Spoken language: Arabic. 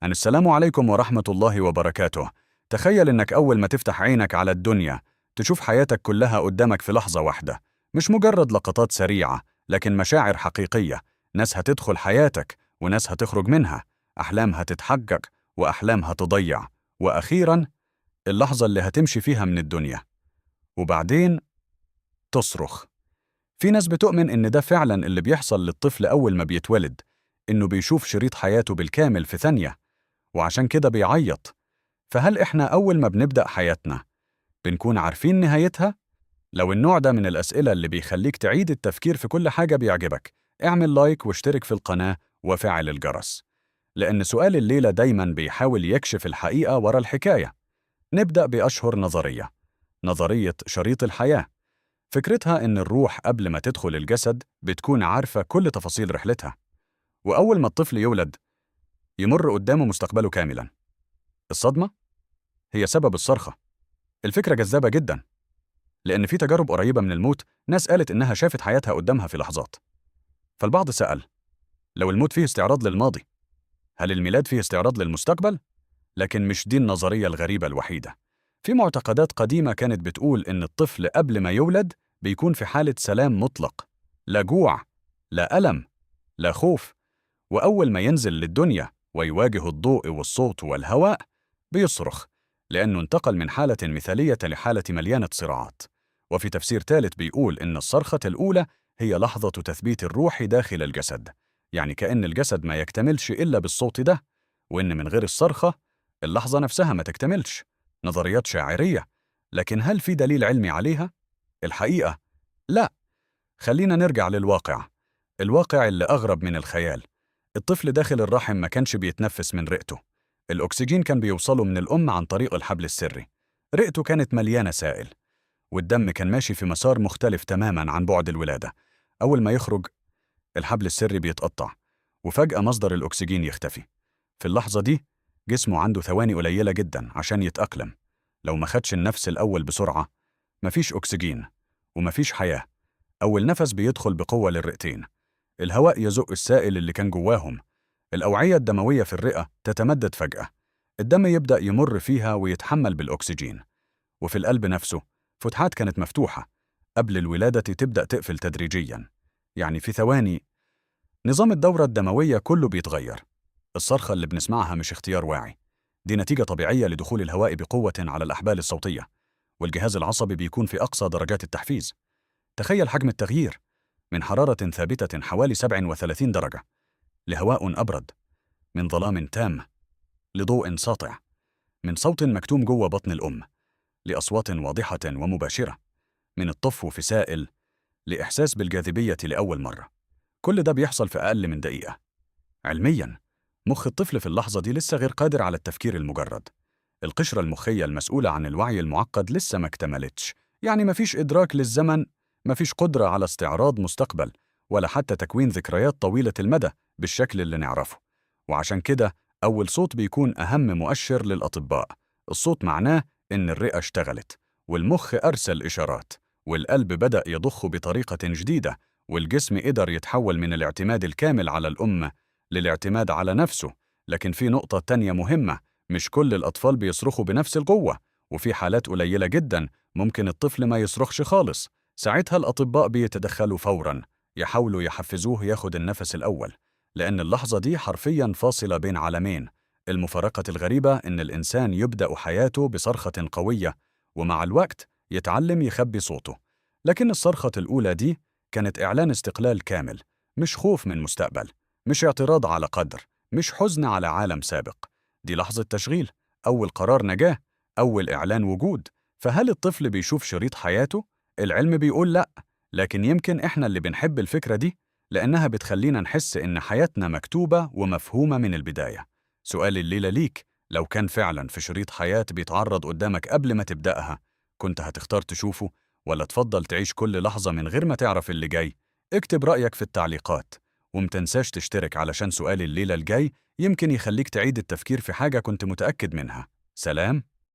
السلام عليكم ورحمة الله وبركاته. تخيل إنك أول ما تفتح عينك على الدنيا تشوف حياتك كلها قدامك في لحظة واحدة، مش مجرد لقطات سريعة، لكن مشاعر حقيقية. ناس هتدخل حياتك وناس هتخرج منها، أحلام هتتحقق وأحلام هتضيع، وأخيراً اللحظة اللي هتمشي فيها من الدنيا وبعدين تصرخ. في ناس بتؤمن إن ده فعلاً اللي بيحصل للطفل أول ما بيتولد، إنه بيشوف شريط حياته بالكامل في ثانية، وعشان كده بيعيط. فهل إحنا أول ما بنبدأ حياتنا بنكون عارفين نهايتها؟ لو النوع ده من الأسئلة اللي بيخليك تعيد التفكير في كل حاجة بيعجبك، اعمل لايك واشترك في القناة وفعل الجرس، لأن سؤال الليلة دايماً بيحاول يكشف الحقيقة ورا الحكاية. نبدأ بأشهر نظرية، نظرية شريط الحياة. فكرتها إن الروح قبل ما تدخل الجسد بتكون عارفة كل تفاصيل رحلتها، وأول ما الطفل يولد يمر قدامه مستقبله كاملاً. الصدمة هي سبب الصرخة. الفكرة جذابة جدا، لأن في تجارب قريبة من الموت ناس قالت إنها شافت حياتها قدامها في لحظات. فالبعض سأل، لو الموت فيه استعراض للماضي، هل الميلاد فيه استعراض للمستقبل؟ لكن مش دي النظرية الغريبة الوحيدة. في معتقدات قديمة كانت بتقول إن الطفل قبل ما يولد بيكون في حالة سلام مطلق، لا جوع، لا ألم، لا خوف، وأول ما ينزل للدنيا ويواجه الضوء والصوت والهواء بيصرخ، لأنه انتقل من حالة مثالية لحالة مليانة صراعات. وفي تفسير ثالث بيقول إن الصرخة الأولى هي لحظة تثبيت الروح داخل الجسد، يعني كأن الجسد ما يكتملش إلا بالصوت ده، وإن من غير الصرخة اللحظة نفسها ما تكتملش. نظريات شاعرية، لكن هل في دليل علمي عليها؟ الحقيقة لا. خلينا نرجع للواقع، الواقع اللي أغرب من الخيال. الطفل داخل الرحم ما كانش بيتنفس من رئته، الأكسجين كان بيوصله من الأم عن طريق الحبل السري. رئته كانت مليانة سائل، والدم كان ماشي في مسار مختلف تماماً عن بعد الولادة. أول ما يخرج الحبل السري بيتقطع، وفجأة مصدر الأكسجين يختفي. في اللحظة دي جسمه عنده ثواني قليلة جداً عشان يتأقلم. لو ما خدش النفس الأول بسرعة مفيش أكسجين ومفيش حياة. أول نفس بيدخل بقوة للرئتين، الهواء يزق السائل اللي كان جواهم، الأوعية الدموية في الرئة تتمدد فجأة، الدم يبدأ يمر فيها ويتحمل بالأكسجين. وفي القلب نفسه فتحات كانت مفتوحة قبل الولادة تبدأ تقفل تدريجياً، يعني في ثواني نظام الدورة الدموية كله بيتغير. الصرخة اللي بنسمعها مش اختيار واعي، دي نتيجة طبيعية لدخول الهواء بقوة على الأحبال الصوتية، والجهاز العصبي بيكون في أقصى درجات التحفيز. تخيل حجم التغيير، من حرارة ثابتة حوالي 37 درجة لهواء أبرد، من ظلام تام لضوء ساطع، من صوت مكتوم جوه بطن الأم لأصوات واضحة ومباشرة، من الطفو في سائل لإحساس بالجاذبية لأول مرة. كل ده بيحصل في أقل من دقيقة. علمياً مخ الطفل في اللحظة دي لسه غير قادر على التفكير المجرد. القشرة المخية المسؤولة عن الوعي المعقد لسه ما اكتملتش، يعني مفيش إدراك للزمن، مفيش قدرة على استعراض مستقبل، ولا حتى تكوين ذكريات طويلة المدى بالشكل اللي نعرفه. وعشان كده أول صوت بيكون أهم مؤشر للأطباء. الصوت معناه إن الرئة اشتغلت، والمخ أرسل إشارات، والقلب بدأ يضخ بطريقة جديدة، والجسم قدر يتحول من الاعتماد الكامل على الأم للاعتماد على نفسه. لكن في نقطة تانية مهمة، مش كل الأطفال بيصرخوا بنفس القوة، وفي حالات قليلة جدا ممكن الطفل ما يصرخش خالص. ساعتها الأطباء بيتدخلوا فوراً، يحاولوا يحفزوه ياخد النفس الأول، لأن اللحظة دي حرفياً فاصلة بين عالمين. المفارقة الغريبة إن الإنسان يبدأ حياته بصرخة قوية، ومع الوقت يتعلم يخبي صوته. لكن الصرخة الأولى دي كانت إعلان استقلال كامل، مش خوف من مستقبل، مش اعتراض على قدر، مش حزن على عالم سابق. دي لحظة تشغيل، أول قرار نجاة، أول إعلان وجود. فهل الطفل بيشوف شريط حياته؟ العلم بيقول لأ، لكن يمكن إحنا اللي بنحب الفكرة دي، لأنها بتخلينا نحس إن حياتنا مكتوبة ومفهومة من البداية. سؤال الليلة ليك، لو كان فعلاً في شريط حياة بيتعرض قدامك قبل ما تبدأها، كنت هتختار تشوفه ولا تفضل تعيش كل لحظة من غير ما تعرف اللي جاي؟ اكتب رأيك في التعليقات، ومتنساش تشترك علشان سؤال الليلة الجاي يمكن يخليك تعيد التفكير في حاجة كنت متأكد منها. سلام.